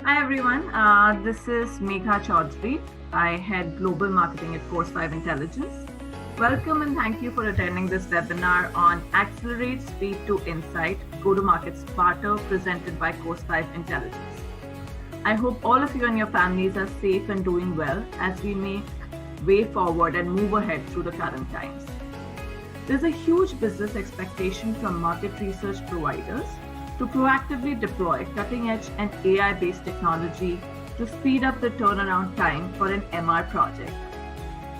Hi everyone, this is Megha Chaudhary. I head Global Marketing at Course5 Intelligence. Welcome and thank you for attending this webinar on Accelerate Speed to Insight, Go-to-Market Smarter, presented by Course5 Intelligence. I hope all of you and your families are safe and doing well as we make way forward and move ahead through the current times. There's a huge business expectation from market research providers to proactively deploy cutting-edge and AI-based technology to speed up the turnaround time for an MR project,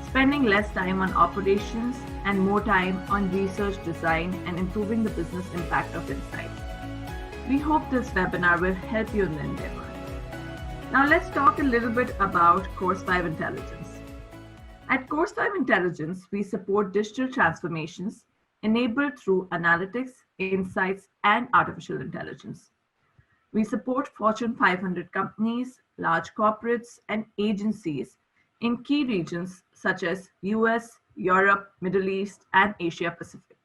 spending less time on operations and more time on research design and improving the business impact of insights. We hope this webinar will help you in the endeavor. Now let's talk a little bit about Course5 Intelligence. At Course5 Intelligence, we support digital transformations enabled through analytics, insights, and artificial intelligence. We support Fortune 500 companies, large corporates, and agencies in key regions such as US, Europe, Middle East, and Asia Pacific.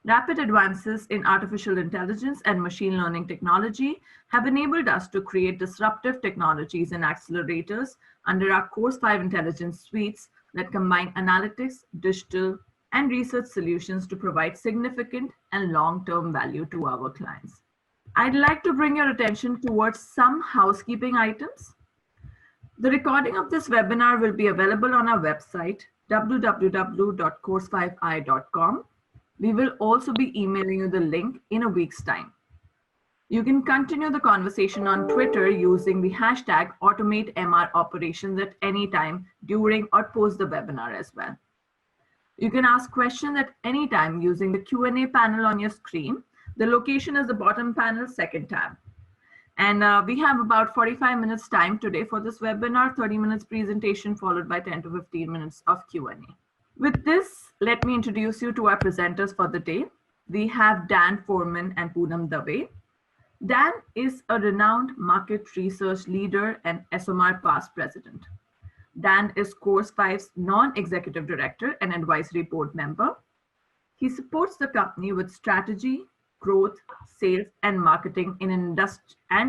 Rapid advances in artificial intelligence and machine learning technology have enabled us to create disruptive technologies and accelerators under our Course5 Intelligence suites that combine analytics, digital, and research solutions to provide significant and long-term value to our clients. I'd like to bring your attention towards some housekeeping items. The recording of this webinar will be available on our website, www.course5i.com. We will also be emailing you the link in a week's time. You can continue the conversation on Twitter using the hashtag AutomateMROperations at any time during or post the webinar as well. You can ask questions at any time using the Q&A panel on your screen. The location is the bottom panel, second tab. And we have about 45 minutes time today for this webinar, 30 minutes presentation followed by 10 to 15 minutes of Q&A. With this, let me introduce you to our presenters for the day. We have Dan Foreman and Poonam Dave. Dan is a renowned market research leader and SMR past president. Dan is Course5's non-executive director and advisory board member. He supports the company with strategy, growth, sales, and marketing and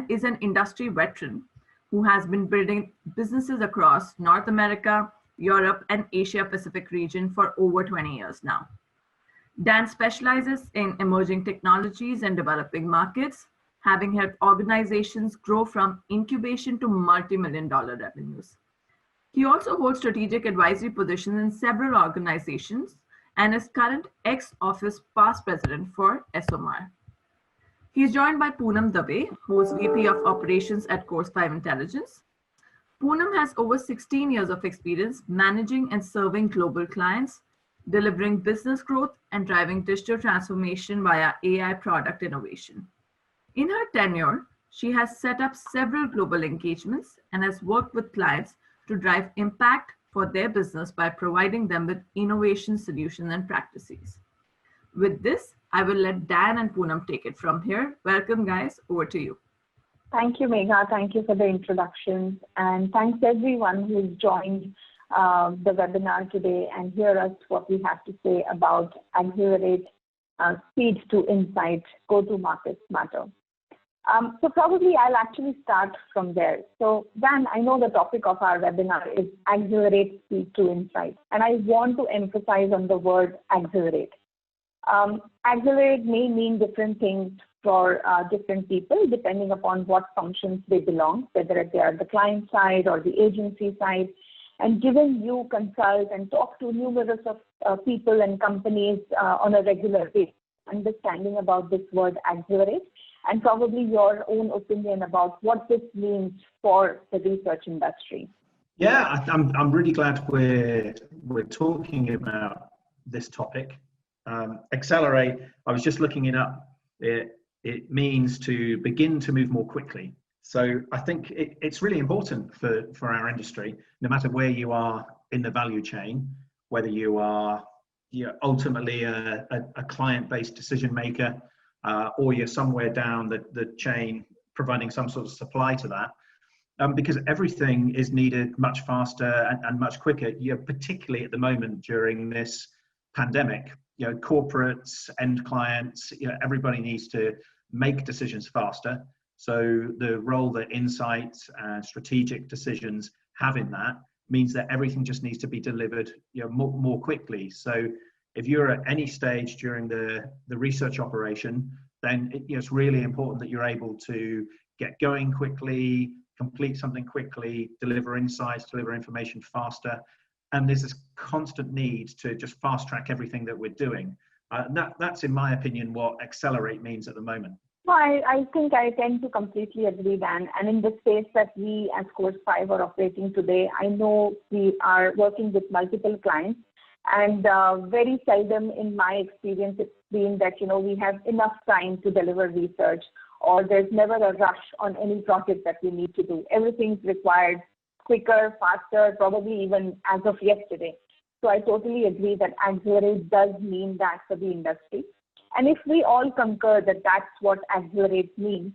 is an industry veteran who has been building businesses across North America, Europe, and Asia Pacific region for over 20 years now. Dan specializes in emerging technologies and developing markets, having helped organizations grow from incubation to multi-million-dollar revenues. He also holds strategic advisory positions in several organizations and is current ex-office past president for SMR. He is joined by Poonam Dave, who is VP of Operations at Course5 Intelligence. Poonam has over 16 years of experience managing and serving global clients, delivering business growth, and driving digital transformation via AI product innovation. In her tenure, she has set up several global engagements and has worked with clients to drive impact for their business by providing them with innovation solutions and practices. With this, I will let Dan and Poonam take it from here. Welcome, guys. Over to you. Thank you, Megha. Thank you for the introductions. And thanks everyone who's joined the webinar today and hear us what we have to say about Accelerate Speed to Insight, Go-to-Market Smarter. So probably I'll actually start from there. So Dan, I know the topic of our webinar is Accelerate Speed to Insight, and I want to emphasize on the word accelerate. Accelerate may mean different things for different people depending upon what functions they belong, whether they are the client side or the agency side. And given you consult and talk to numerous of people and companies on a regular basis, understanding about this word accelerate, and probably your own opinion about what this means for the research industry. Yeah, I'm really glad we're talking about this topic. Accelerate, I was just looking it up. It means to begin to move more quickly. So I think it's really important for our industry, no matter where you are in the value chain, whether you are ultimately a client-based decision maker, or you're somewhere down the chain providing some sort of supply to that, because everything is needed much faster and much quicker, particularly at the moment during this pandemic. Corporates, end clients, everybody needs to make decisions faster. So the role that insights and strategic decisions have in that means that everything just needs to be delivered, more quickly. So if you're at any stage during the research operation, then it's really important that you're able to get going quickly, complete something quickly, deliver insights, deliver information faster. And there's this constant need to just fast track everything that we're doing. That's, in my opinion, what Accelerate means at the moment. No, I think I tend to completely agree, Dan. And in the space that we as Course 5 are operating today, I know we are working with multiple clients, and very seldom in my experience it's been that, we have enough time to deliver research, or there's never a rush on any project that we need to do. Everything's required quicker, faster, probably even as of yesterday. So I totally agree that Accelerate does mean that for the industry. And if we all concur that that's what Accelerate means,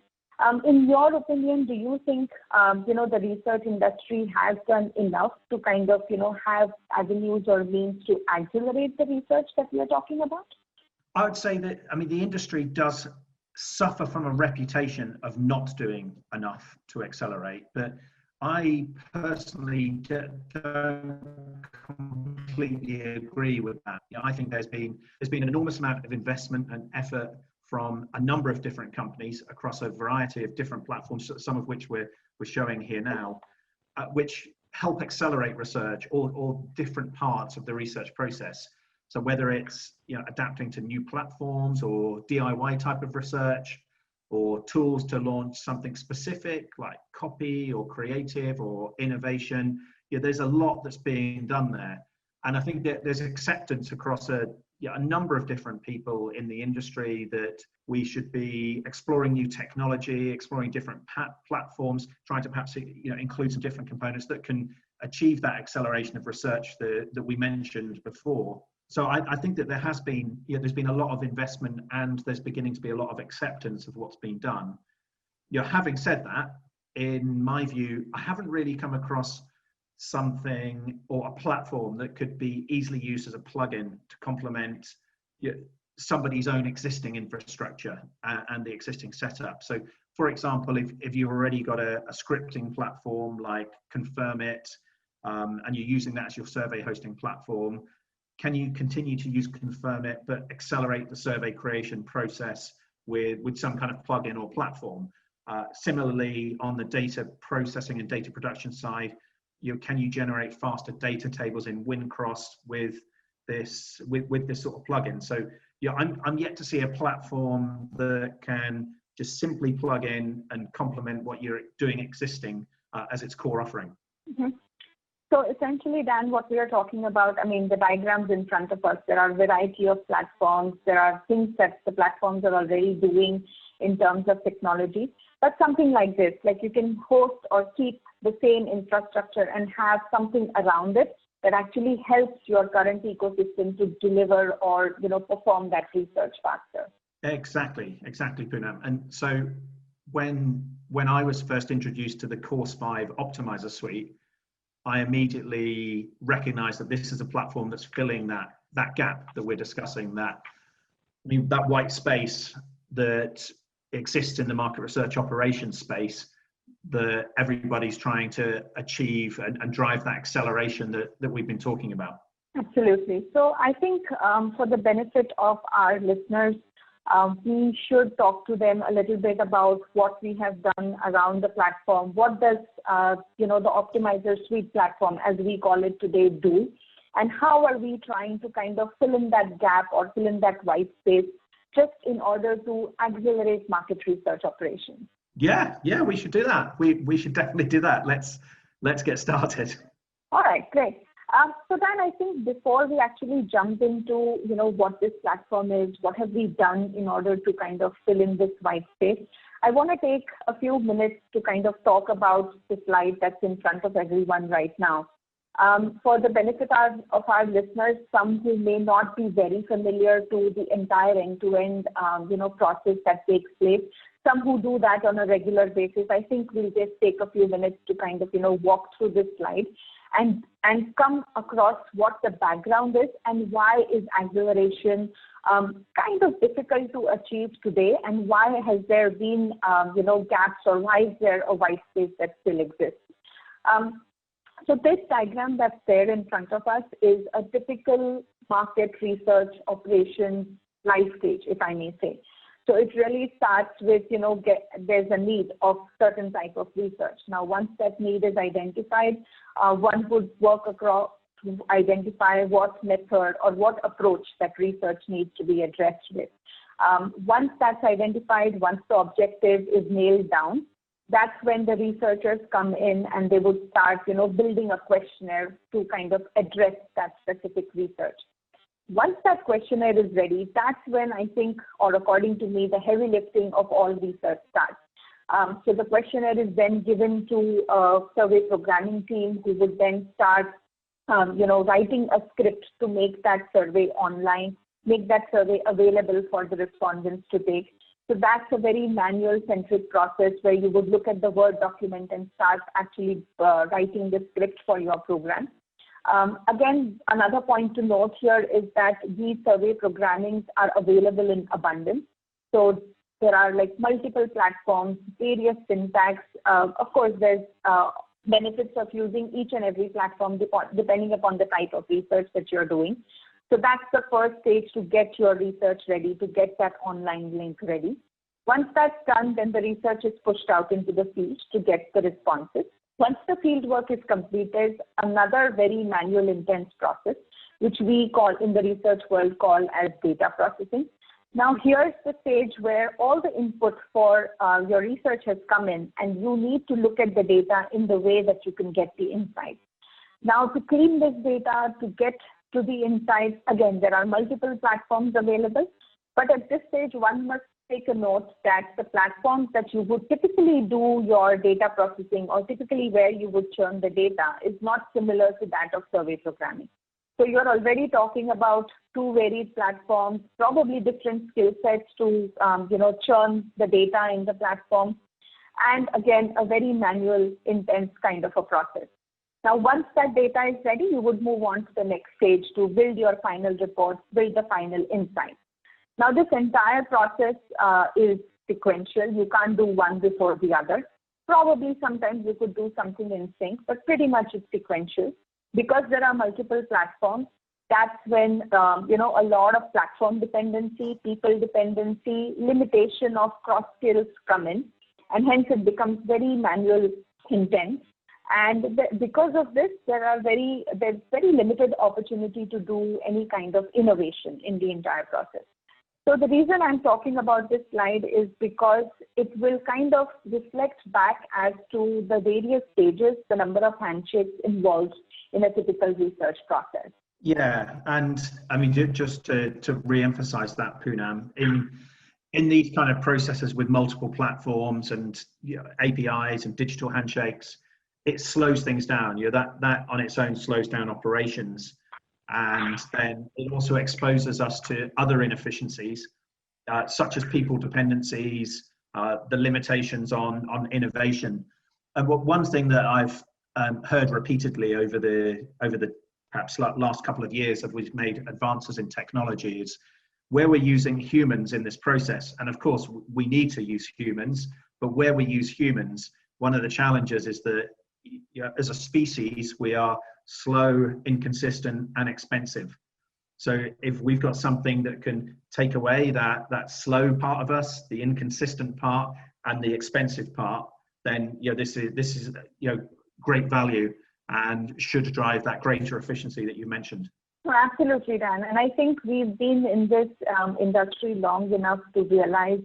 in your opinion, do you think, the research industry has done enough to kind of, have avenues or means to accelerate the research that we are talking about? I would say that, the industry does suffer from a reputation of not doing enough to accelerate, but I personally don't completely agree with that. I think there's been an enormous amount of investment and effort from a number of different companies across a variety of different platforms, some of which we're showing here now, which help accelerate research or different parts of the research process. So whether it's adapting to new platforms or DIY type of research, or tools to launch something specific like copy or creative or innovation, there's a lot that's being done there. And I think that there's acceptance across a number of different people in the industry that we should be exploring new technology, exploring different platforms, trying to perhaps include some different components that can achieve that acceleration of research that we mentioned before. So I think that there has been, there's been a lot of investment, and there's beginning to be a lot of acceptance of what's been done. Having said that, in my view, I haven't really come across something or a platform that could be easily used as a plugin to complement somebody's own existing infrastructure and the existing setup. So, for example, if you've already got a scripting platform like Confirmit, and you're using that as your survey hosting platform, can you continue to use Confirmit but accelerate the survey creation process with some kind of plugin or platform? Similarly, on the data processing and data production side, can you generate faster data tables in Wincross with this sort of plugin? So I'm yet to see a platform that can just simply plug in and complement what you're doing existing as its core offering. Mm-hmm. So essentially, Dan, what we are talking about, the diagrams in front of us, there are a variety of platforms. There are things that the platforms are already doing in terms of technology. But something like this, like you can host or keep the same infrastructure and have something around it that actually helps your current ecosystem to deliver or, perform that research faster. Exactly, Poonam. And so when I was first introduced to the Course 5 Optimizer Suite, I immediately recognized that this is a platform that's filling that gap that we're discussing, that white space that exists in the market research operations space that everybody's trying to achieve and drive that acceleration that we've been talking about. Absolutely. So I think for the benefit of our listeners, we should talk to them a little bit about what we have done around the platform. What does, the Optimizer Suite platform, as we call it today, do? And how are we trying to kind of fill in that gap or fill in that white space just in order to accelerate market research operations? Yeah, we should do that. We should definitely do that. Let's get started. All right, great. So Dan, I think before we actually jump into, what this platform is, what have we done in order to kind of fill in this white space, I want to take a few minutes to kind of talk about the slide that's in front of everyone right now. For the benefit of our listeners, some who may not be very familiar to the entire end-to-end, process that takes place, some who do that on a regular basis, I think we'll just take a few minutes to kind of, walk through this slide and come across what the background is and why is acceleration kind of difficult to achieve today, and why has there been, gaps, or why is there a white space that still exists? So this diagram that's there in front of us is a typical market research operations life stage, if I may say. So it really starts with, there's a need of certain type of research. Now, once that need is identified, one would work across to identify what method or what approach that research needs to be addressed with. Once that's identified, once the objective is nailed down, that's when the researchers come in and they would start, building a questionnaire to kind of address that specific research. Once that questionnaire is ready, that's when I think, or according to me, the heavy lifting of all research starts. So the questionnaire is then given to a survey programming team, who would then start, writing a script to make that survey online, make that survey available for the respondents to take. So that's a very manual-centric process where you would look at the Word document and start actually writing the script for your program. Again, another point to note here is that these survey programmings are available in abundance. So there are like multiple platforms, various syntax. Of course, there's benefits of using each and every platform depending upon the type of research that you're doing. So that's the first stage to get your research ready, to get that online link ready. Once that's done, then the research is pushed out into the field to get the responses. Once the field work is completed, another very manual intense process, which we call in the research world call as data processing. Now here's the stage where all the input for your research has come in, and you need to look at the data in the way that you can get the insights. Now to clean this data, to get to the insights, again, there are multiple platforms available, but at this stage, one must take a note that the platforms that you would typically do your data processing, or typically where you would churn the data, is not similar to that of survey programming. So you're already talking about two varied platforms, probably different skill sets to churn the data in the platform, and again, a very manual, intense kind of a process. Now, once that data is ready, you would move on to the next stage to build your final reports, build the final insights. Now, this entire process is sequential. You can't do one before the other. Probably sometimes you could do something in sync, but pretty much it's sequential. Because there are multiple platforms, that's when, a lot of platform dependency, people dependency, limitation of cross skills come in, and hence it becomes very manual intense. And because of this, there's very limited opportunity to do any kind of innovation in the entire process. So the reason I'm talking about this slide is because it will kind of reflect back as to the various stages, the number of handshakes involved in a typical research process. Yeah, and I mean, just to re-emphasize that, Poonam, in these kind of processes with multiple platforms and APIs and digital handshakes, it slows things down. That on its own slows down operations, and then it also exposes us to other inefficiencies, such as people dependencies, the limitations on innovation. And one thing that I've heard repeatedly over the perhaps last couple of years that we've made advances in technology is where we're using humans in this process. And of course, we need to use humans, but where we use humans, one of the challenges is that as a species, we are slow, inconsistent, and expensive. So if we've got something that can take away that slow part of us, the inconsistent part, and the expensive part, then this is great value and should drive that greater efficiency that you mentioned. Absolutely, Dan. And I think we've been in this industry long enough to realize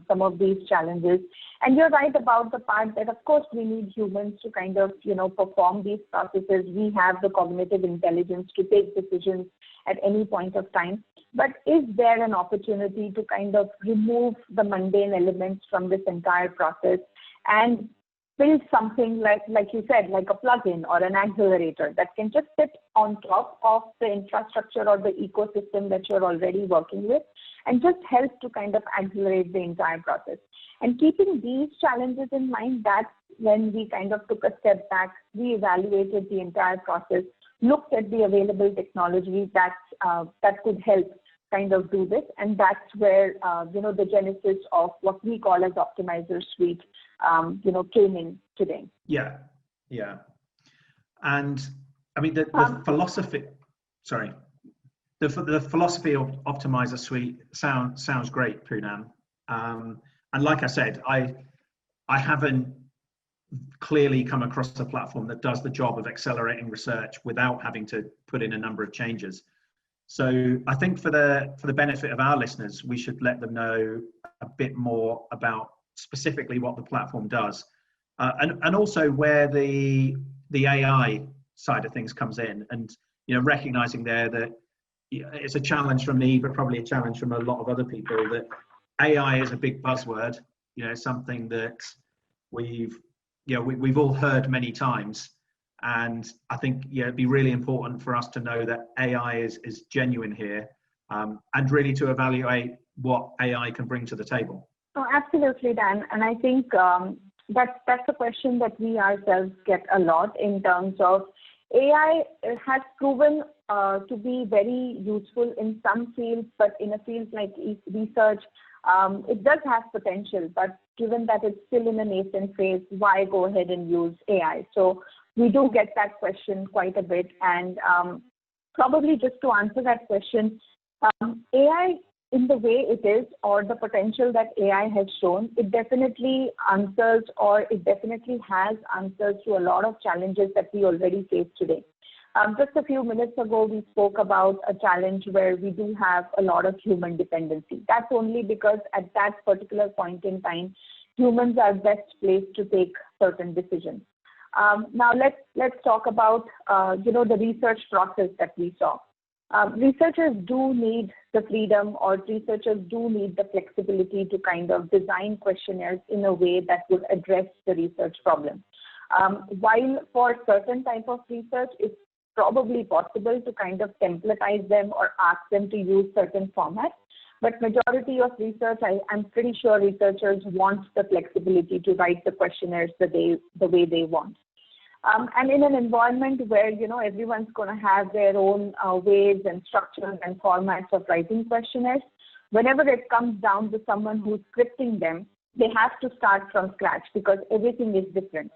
some of these challenges. And you're right about the part that, of course, we need humans to kind of, perform these processes. We have the cognitive intelligence to take decisions at any point of time. But is there an opportunity to kind of remove the mundane elements from this entire process and build something like you said, like a plugin or an accelerator that can just sit on top of the infrastructure or the ecosystem that you're already working with and just help to kind of accelerate the entire process? And keeping these challenges in mind, that's when we kind of took a step back, we evaluated the entire process, looked at the available technology that could help kind of do this. And that's where, the genesis of what we call as Optimizer Suite, came in today. Yeah. And I mean, the philosophy, the philosophy of Optimizer Suite sounds great, Poonam. And like I said, I haven't clearly come across a platform that does the job of accelerating research without having to put in a number of changes. So I think for the benefit of our listeners, we should let them know a bit more about specifically what the platform does, and also where the AI side of things comes in, and recognizing there that it's a challenge from me, but probably a challenge from a lot of other people, that AI is a big buzzword, something that we've all heard many times. And I think it'd be really important for us to know that AI is genuine here, and really to evaluate what AI can bring to the table. Oh, absolutely, Dan. And I think that's a question that we ourselves get a lot, in terms of AI has proven to be very useful in some fields, but in a field like research, it does have potential. But given that it's still in a nascent phase, why go ahead and use AI? So we do get that question quite a bit. And probably just to answer that question, AI in the way it is, or the potential that AI has shown, it definitely answers, or it definitely has answers to a lot of challenges that we already face today. Just a few minutes ago, we spoke about a challenge where we do have a lot of human dependency. That's only because at that particular point in time, humans are best placed to take certain decisions. Now let's talk about the research process that we saw. Researchers do need the freedom, or researchers do need the flexibility to kind of design questionnaires in a way that would address the research problem. While for certain type of research, it's probably possible to kind of templatize them or ask them to use certain formats, but majority of research, I'm pretty sure researchers want the flexibility to write the questionnaires the way they want. And in an environment where, everyone's going to have their own ways and structures and formats of writing questionnaires, whenever it comes down to someone who's scripting them, they have to start from scratch, because everything is different.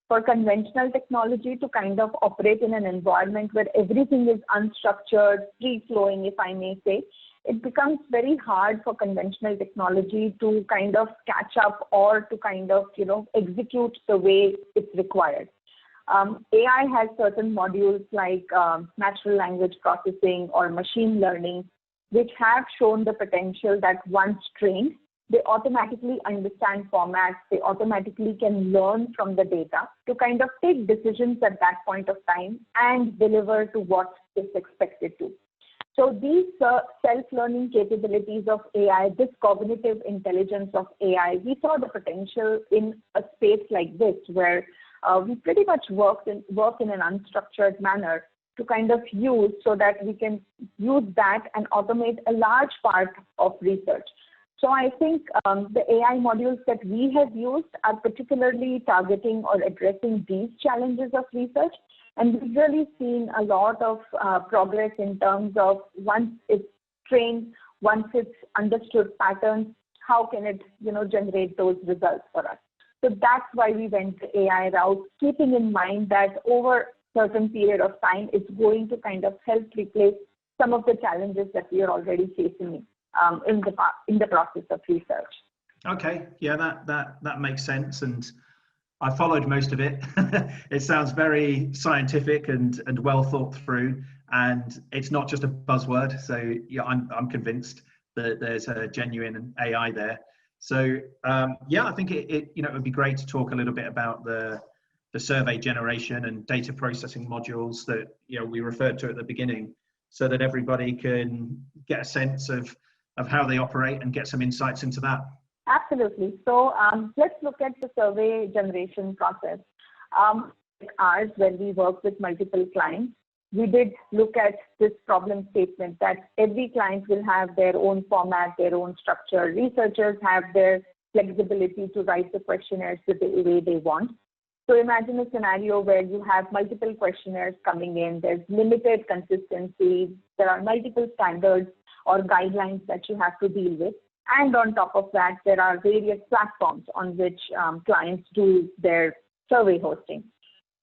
For conventional technology to kind of operate in an environment where everything is unstructured, free-flowing, if I may say, it becomes very hard for conventional technology to kind of catch up, or to kind of, execute the way it's required. AI has certain modules like natural language processing or machine learning, which have shown the potential that once trained, they automatically understand formats, they automatically can learn from the data to kind of take decisions at that point of time and deliver to what is expected to. So these self-learning capabilities of AI, this cognitive intelligence of AI, we saw the potential in a space like this, where we pretty much work in an unstructured manner to kind of use, so that we can use that and automate a large part of research. So I think the AI modules that we have used are particularly targeting or addressing these challenges of research. And we've really seen a lot of progress in terms of, once it's trained, once it's understood patterns, how can it, generate those results for us. So that's why we went the AI route, keeping in mind that over a certain period of time, it's going to kind of help replace some of the challenges that we are already facing in the process of research. Okay, yeah, that makes sense, and I followed most of it. It sounds very scientific and well thought through, and it's not just a buzzword. So yeah, I'm convinced that there's a genuine AI there. So yeah, I think it would be great to talk a little bit about the survey generation and data processing modules that we referred to at the beginning, so that everybody can get a sense of how they operate and get some insights into that. Absolutely. So let's look at the survey generation process. Ours, when we work with multiple clients, we did look at this problem statement that every client will have their own format, their own structure. Researchers have their flexibility to write the questionnaires the way they want. So imagine a scenario where you have multiple questionnaires coming in, there's limited consistency, there are multiple standards or guidelines that you have to deal with. And on top of that, there are various platforms on which clients do their survey hosting.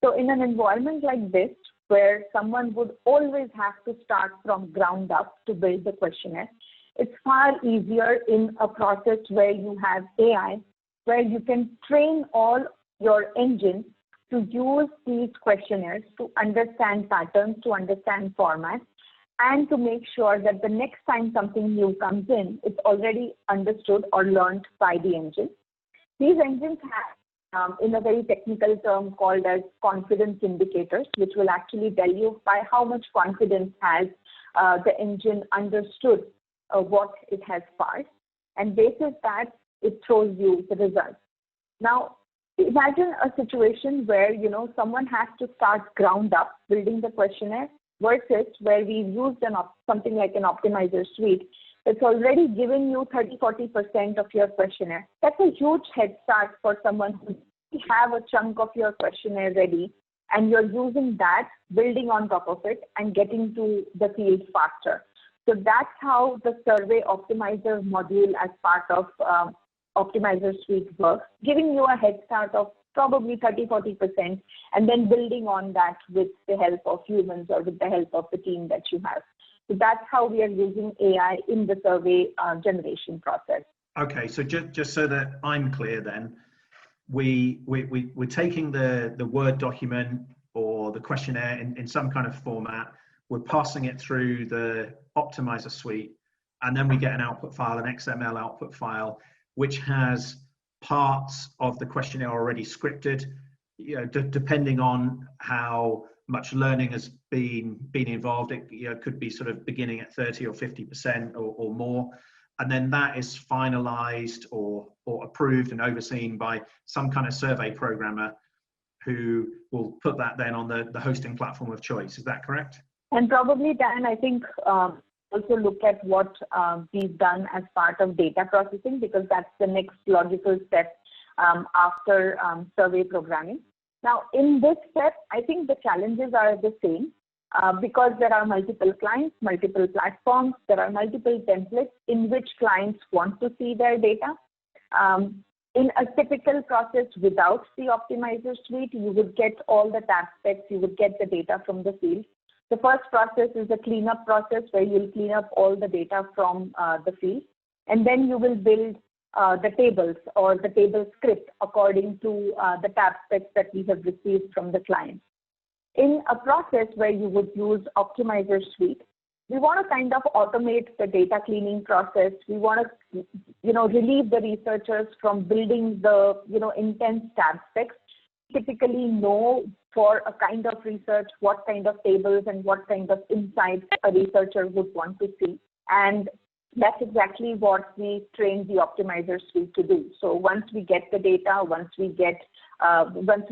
So in an environment like this, where someone would always have to start from ground up to build the questionnaire, it's far easier in a process where you have AI, where you can train all your engines to use these questionnaires to understand patterns, to understand formats, and to make sure that the next time something new comes in, it's already understood or learned by the engine. These engines have, in a very technical term called as confidence indicators, which will actually tell you by how much confidence has the engine understood what it has parsed. And based on that, it throws you the results. Now, imagine a situation where, someone has to start ground up building the questionnaire versus where we've used something like an optimizer suite. It's already given you 30-40% of your questionnaire. That's a huge head start for someone who have a chunk of your questionnaire ready, and you're using that, building on top of it, and getting to the field faster. So that's how the survey optimizer module as part of Optimizer Suite works, giving you a head start of probably 30-40%, and then building on that with the help of humans or with the help of the team that you have. So that's how we are using AI in the survey generation process. Okay, so just so that I'm clear then, we're taking the Word document or the questionnaire in some kind of format, we're passing it through the Optimizer Suite, and then we get an output file, an XML output file, which has parts of the questionnaire already scripted, depending on how much learning has been involved. It could be sort of beginning at 30 or 50% or more. And then that is finalized or approved and overseen by some kind of survey programmer who will put that then on the hosting platform of choice. Is that correct? And probably, Dan, I think also look at what we've done as part of data processing, because that's the next logical step after survey programming. Now, in this step, I think the challenges are the same because there are multiple clients, multiple platforms, there are multiple templates in which clients want to see their data. In a typical process without the Optimizer Suite, you would get all the tab specs, you would get the data from the field. The first process is the cleanup process where you'll clean up all the data from the field, and then you will build the tables or the table script according to the tab specs that we have received from the client. In a process where you would use Optimizer Suite, we want to kind of automate the data cleaning process. We want to, relieve the researchers from building the, intense tab specs. Typically know for a kind of research what kind of tables and what kind of insights a researcher would want to see. And that's exactly what we train the Optimizer Suite to do. So once we get the data, once we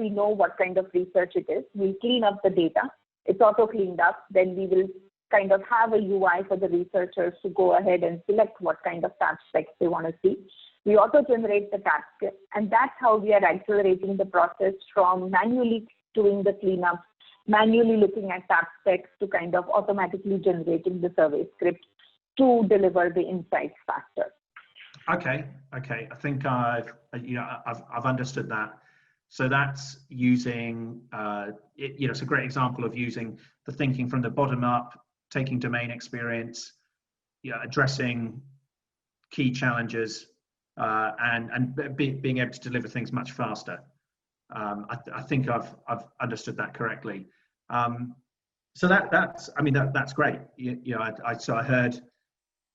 know what kind of research it is, we clean up the data. It's auto cleaned up. Then we will kind of have a UI for the researchers to go ahead and select what kind of tab specs they want to see. We auto-generate the tab script, and that's how we are accelerating the process from manually doing the cleanup, manually looking at tab specs to kind of automatically generating the survey script to deliver the insights faster. Okay. I think I've understood that. So that's using, it's a great example of using the thinking from the bottom up, taking domain experience, addressing key challenges, and being able to deliver things much faster. I think I've understood that correctly. So that's great. I heard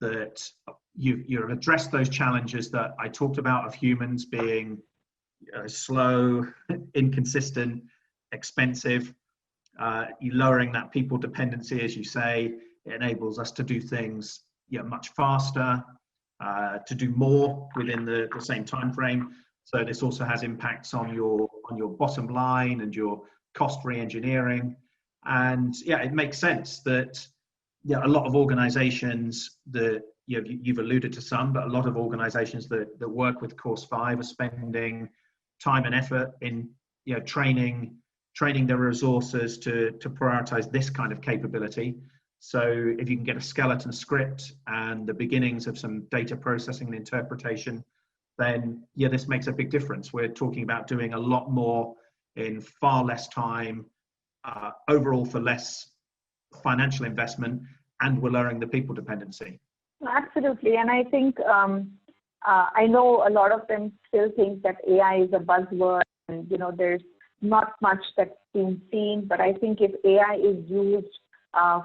that you've addressed those challenges that I talked about of humans being slow, inconsistent, expensive. You lowering that people dependency, as you say, it enables us to do things much faster, to do more within the same time frame. So this also has impacts on your bottom line and your cost re-engineering. And it makes sense that a lot of organizations that you've alluded to some, but a lot of organizations that work with Course 5 are spending time and effort in training their resources to prioritize this kind of capability. So if you can get a skeleton script and the beginnings of some data processing and interpretation, then yeah, this makes a big difference. We're talking about doing a lot more in far less time, overall for less financial investment, and we're lowering the people dependency. Absolutely. And I think, I know a lot of them still think that AI is a buzzword and, there's not much that's been seen, but I think if AI is used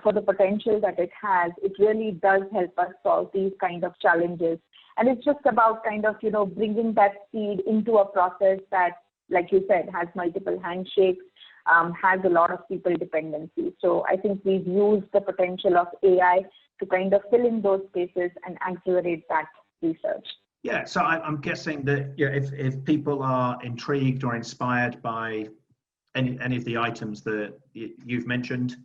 for the potential that it has, it really does help us solve these kind of challenges. And it's just about kind of, bringing that seed into a process that, like you said, has multiple handshakes, has a lot of people dependency. So I think we've used the potential of AI to kind of fill in those spaces and accelerate that research. Yeah, so I'm guessing that if people are intrigued or inspired by any of the items that you've mentioned,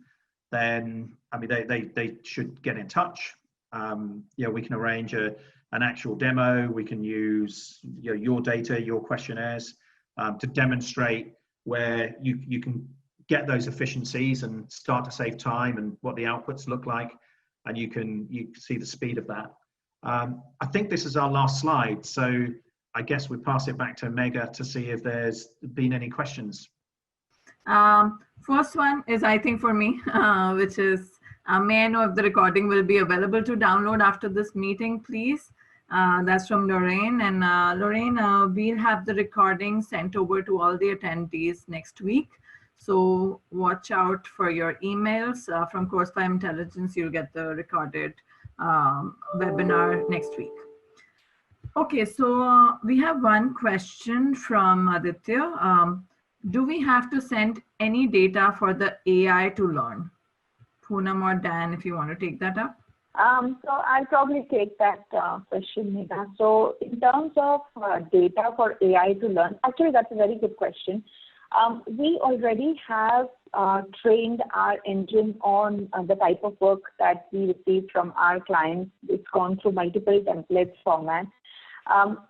then I mean they should get in touch. We can arrange an actual demo. We can use your data, your questionnaires to demonstrate where you can get those efficiencies and start to save time and what the outputs look like, and you can see the speed of that. I think this is our last slide, so I guess we pass it back to Megha to see if there's been any questions. First one is, I think, for me, which is, may I know if the recording will be available to download after this meeting, please? That's from Lorraine. And Lorraine, we'll have the recording sent over to all the attendees next week. So watch out for your emails from Course5 Intelligence. You'll get the recorded webinar next week. Okay, so we have one question from Aditya. Do we have to send any data for the AI to learn? Poonam or Dan, if you want to take that up. So I'll probably take that question, Megha. So in terms of data for AI to learn, actually that's a very good question. We already have trained our engine on the type of work that we receive from our clients. It's gone through multiple templates formats.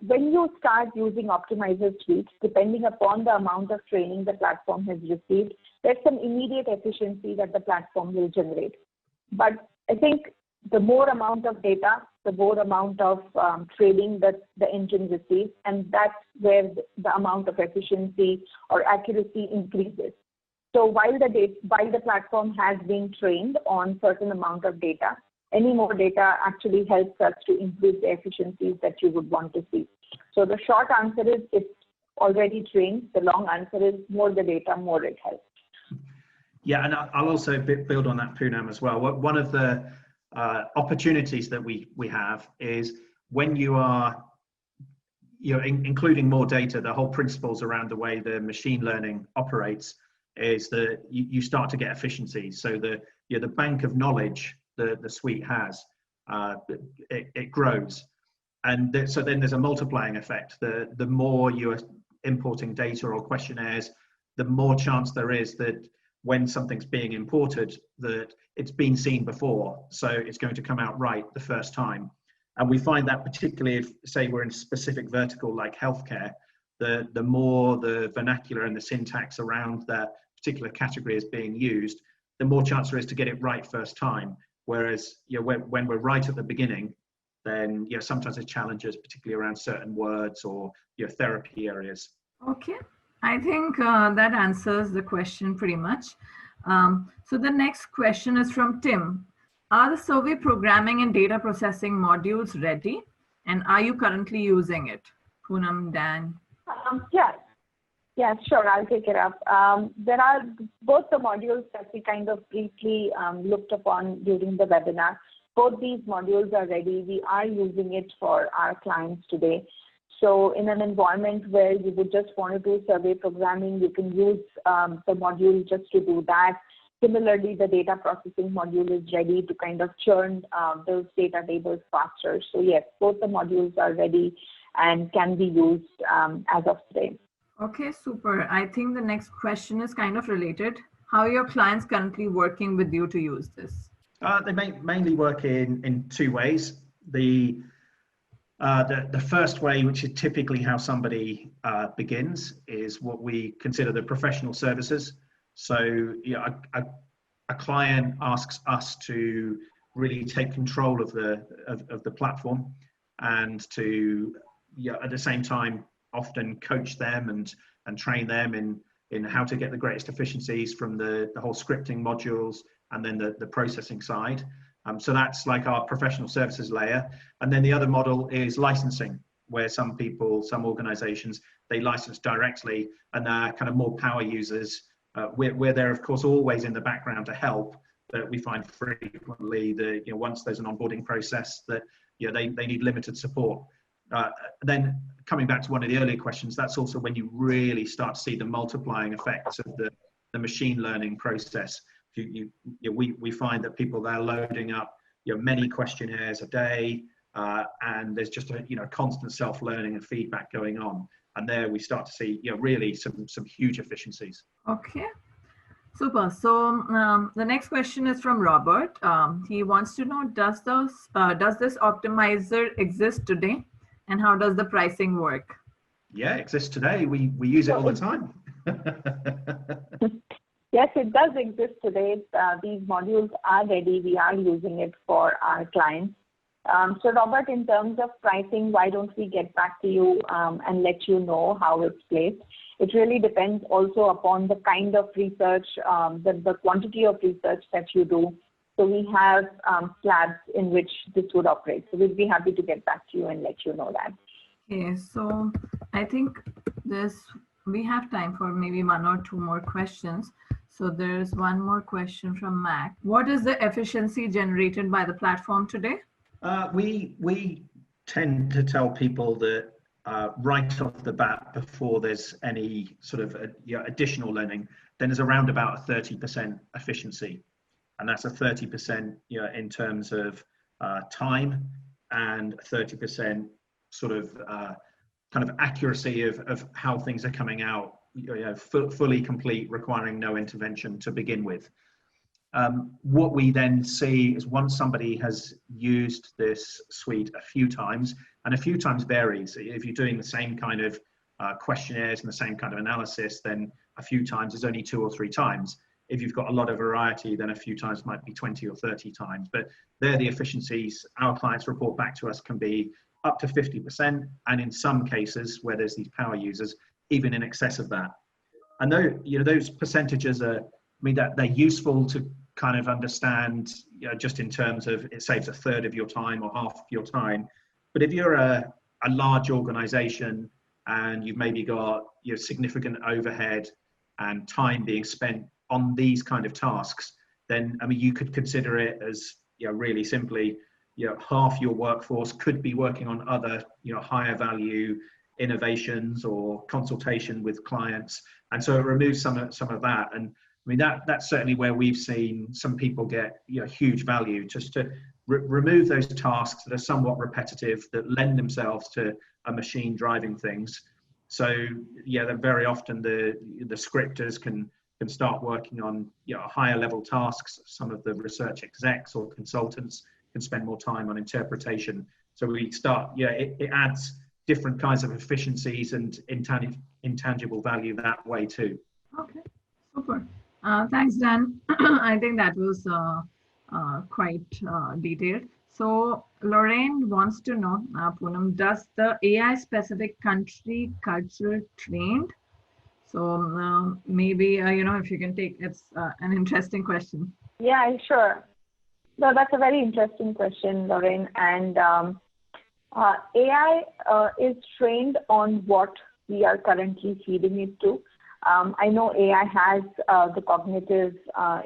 When you start using Optimizer Suite, depending upon the amount of training the platform has received, there's some immediate efficiency that the platform will generate. But I think the more amount of data, the more amount of training that the engine receives, and that's where the amount of efficiency or accuracy increases. So while the platform has been trained on certain amount of data, any more data actually helps us to improve the efficiencies that you would want to see. So the short answer is it's already trained. The long answer is more the data, more it helps. Yeah, and I'll also build on that, Poonam, as well. One of the opportunities that we have is when you are including more data, the whole principles around the way the machine learning operates is that you start to get efficiencies. So the bank of knowledge the suite has, it grows. And so then there's a multiplying effect. The more you are importing data or questionnaires, the more chance there is that when something's being imported, that it's been seen before. So it's going to come out right the first time. And we find that particularly if, say, we're in a specific vertical like healthcare, the more the vernacular and the syntax around that particular category is being used, the more chance there is to get it right first time. Whereas when we're right at the beginning, then sometimes there's challenges, particularly around certain words or therapy areas. Okay, I think that answers the question pretty much. So the next question is from Tim. Are the survey programming and data processing modules ready? And are you currently using it? Poonam, Dan? Yeah, sure, I'll take it up. There are both the modules that we kind of briefly looked upon during the webinar. Both these modules are ready. We are using it for our clients today. So in an environment where you would just want to do survey programming, you can use the module just to do that. Similarly, the data processing module is ready to kind of churn those data tables faster. So yes, both the modules are ready and can be used as of today. Okay, super. I think the next question is kind of related. How are your clients currently working with you to use this? They mainly work in two ways. The first way, which is typically how somebody begins, is what we consider the professional services. So a client asks us to really take control of the platform, and to, at the same time, often coach them and train them in how to get the greatest efficiencies from the whole scripting modules, and then the processing side. So that's like our professional services layer. And then the other model is licensing, where some organizations, they license directly, and they're kind of more power users. We're there, of course, always in the background to help, but we find frequently that, once there's an onboarding process, that they need limited support. Then coming back to one of the earlier questions, that's also when you really start to see the multiplying effects of the machine learning process. We find that people, they're loading up many questionnaires a day, and there's just a constant self-learning and feedback going on, and there we start to see really some huge efficiencies. Okay, super. So the next question is from Robert. He wants to know, does this optimizer exist today, and how does the pricing work? Yeah, it exists today. We use it all the time. Yes, it does exist today. These modules are ready. We are using it for our clients. So Robert, in terms of pricing, why don't we get back to you and let you know how it's placed? It really depends also upon the kind of research, the quantity of research that you do. So we have slabs in which this would operate. So we'd be happy to get back to you and let you know that. Okay, so I think we have time for maybe one or two more questions. So there's one more question from Mac. What is the efficiency generated by the platform today? We tend to tell people that right off the bat, before there's any sort of additional learning, then there's around about a 30% efficiency. And that's a 30% in terms of time, and 30% sort of kind of accuracy of how things are coming out, fully complete, requiring no intervention to begin with. What we then see is, once somebody has used this suite a few times, and a few times varies. If you're doing the same kind of questionnaires and the same kind of analysis, then a few times is only 2 or 3 times. If you've got a lot of variety, then a few times might be 20 or 30 times. But they're the efficiencies our clients report back to us can be up to 50%, and in some cases where there's these power users, even in excess of that. And those percentages are, that they're useful to kind of understand, just in terms of, it saves a third of your time or half of your time. But if you're a large organization and you've maybe got significant overhead and time being spent on these kind of tasks, then you could consider it as really simply, half your workforce could be working on other higher value innovations or consultation with clients, and so it removes some of that. And that's certainly where we've seen some people get huge value, just to remove those tasks that are somewhat repetitive, that lend themselves to a machine driving things. So that very often the scripters can start working on higher level tasks. Some of the research execs or consultants can spend more time on interpretation. So we start, it adds different kinds of efficiencies and intangible value that way too. Okay, super. Thanks, Dan. I think that was quite detailed. So Lorraine wants to know, Poonam, does the AI specific country culture trained? So maybe, if you can take, it's an interesting question. Yeah, sure. No, that's a very interesting question, Lorraine. And AI is trained on what we are currently feeding it to. I know AI has the cognitive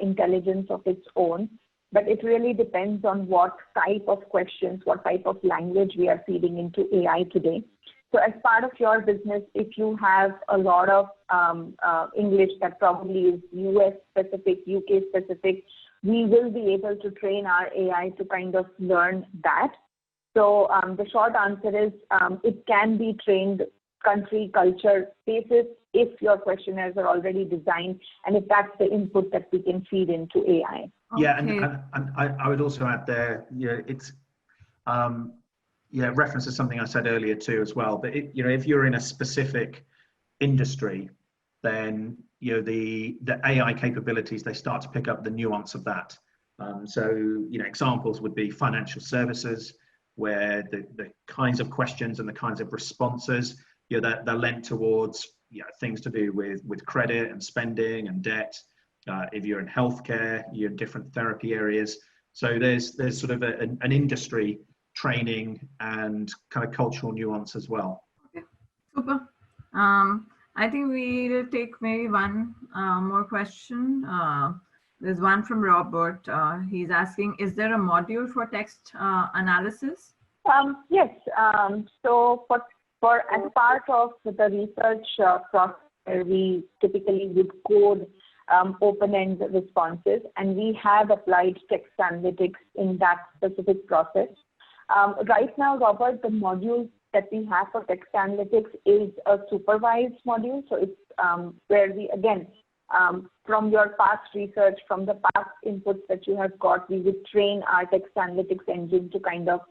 intelligence of its own, but it really depends on what type of questions, what type of language we are feeding into AI today. So as part of your business, if you have a lot of English that probably is US specific, UK specific, we will be able to train our AI to kind of learn that. So the short answer is it can be trained country, culture basis if your questionnaires are already designed, and if that's the input that we can feed into AI. Yeah, and I would also add there, it's references something I said earlier too as well. But if you're in a specific industry, then the AI capabilities, they start to pick up the nuance of that. So examples would be financial services, where the kinds of questions and the kinds of responses, they're lent towards things to do with credit and spending and debt. If you're in healthcare, you're in different therapy areas. So there's sort of an industry training and kind of cultural nuance as well. Okay, super. I think we'll take maybe one more question. There's one from Robert. He's asking, is there a module for text analysis? Yes. So for as part of the research process, we typically would code open-end responses, and we have applied text analytics in that specific process. Right now, Robert, the module that we have for text analytics is a supervised module. So it's where we, again, from your past research, from the past inputs that you have got, we would train our text analytics engine to kind of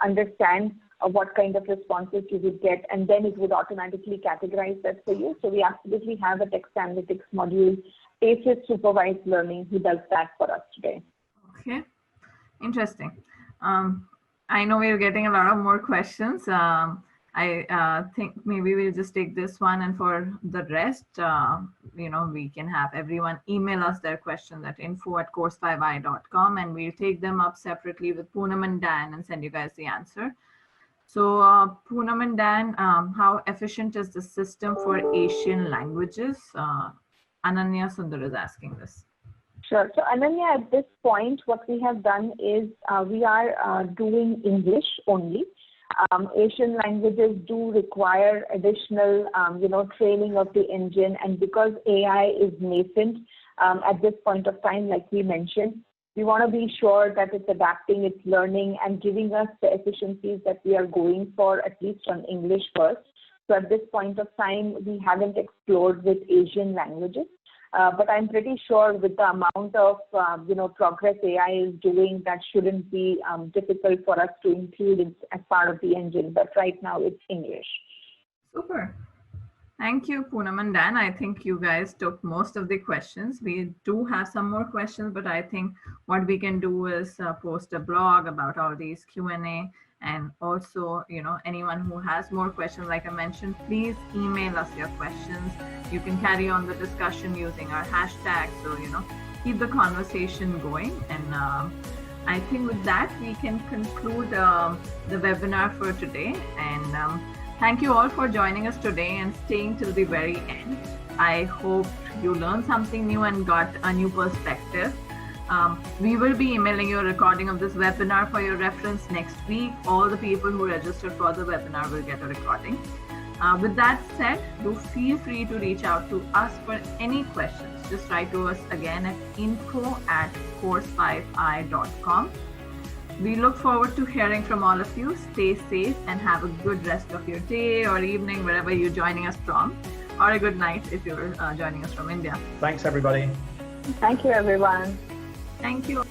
understand what kind of responses you would get, and then it would automatically categorize that for you. So we absolutely have a text analytics module, ACES supervised learning, who does that for us today. Okay, interesting. I know we're getting a lot of more questions. I think maybe we'll just take this one, and for the rest, we can have everyone email us their questions at info@course5i.com, and we'll take them up separately with Poonam and Dan and send you guys the answer. So Poonam and Dan, how efficient is the system for Asian languages? Ananya Sundar is asking this. Sure. So Ananya, at this point, what we have done is we are doing English only. Asian languages do require additional, training of the engine. And because AI is nascent at this point of time, like we mentioned, we want to be sure that it's adapting, it's learning, and giving us the efficiencies that we are going for, at least on English first. So at this point of time, we haven't explored with Asian languages. But I'm pretty sure with the amount of, progress AI is doing, that shouldn't be difficult for us to include it as part of the engine. But right now it's English. Super. Thank you, Poonam and Dan. I think you guys took most of the questions. We do have some more questions, but I think what we can do is post a blog about all these Q&A. And also, anyone who has more questions, like I mentioned, please email us your questions. You can carry on the discussion using our hashtag. So, keep the conversation going. And I think with that, we can conclude the webinar for today. And thank you all for joining us today and staying till the very end. I hope you learned something new and got a new perspective. We will be emailing you a recording of this webinar for your reference next week. All the people who registered for the webinar will get a recording. With that said, do feel free to reach out to us for any questions. Just write to us again at info@course5i.com. We look forward to hearing from all of you. Stay safe and have a good rest of your day or evening, wherever you're joining us from, or a good night if you're joining us from India. Thanks, everybody. Thank you, everyone. Thank you.